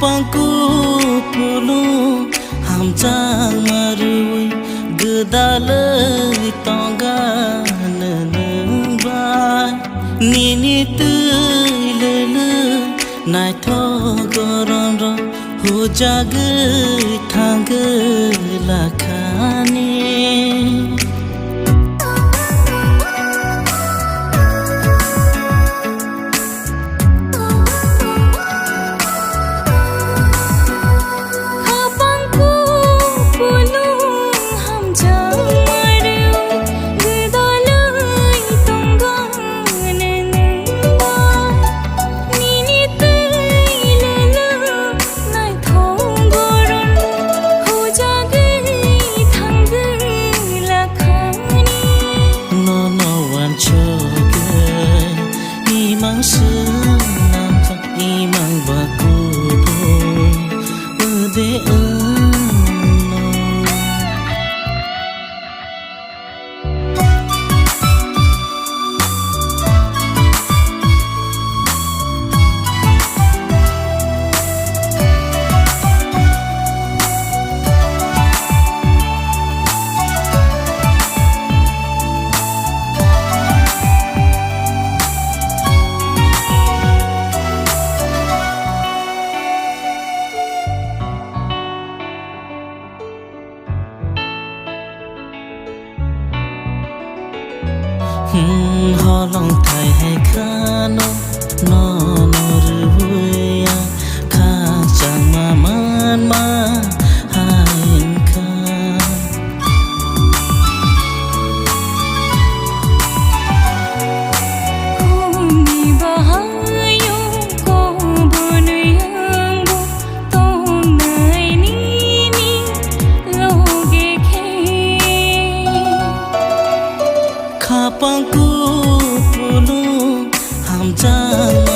pangku pulu ham chang marui gudalai tonga nanang bai nini tuilulu nai tho goron ro ho jagai thang lakhani imang senam imang baku ode ho long thai hai kha no no no ruya kha chang ma man ma hai kha ni bahayo ko bonayang bo to nai ni loge khe kha pangku pulu ham chang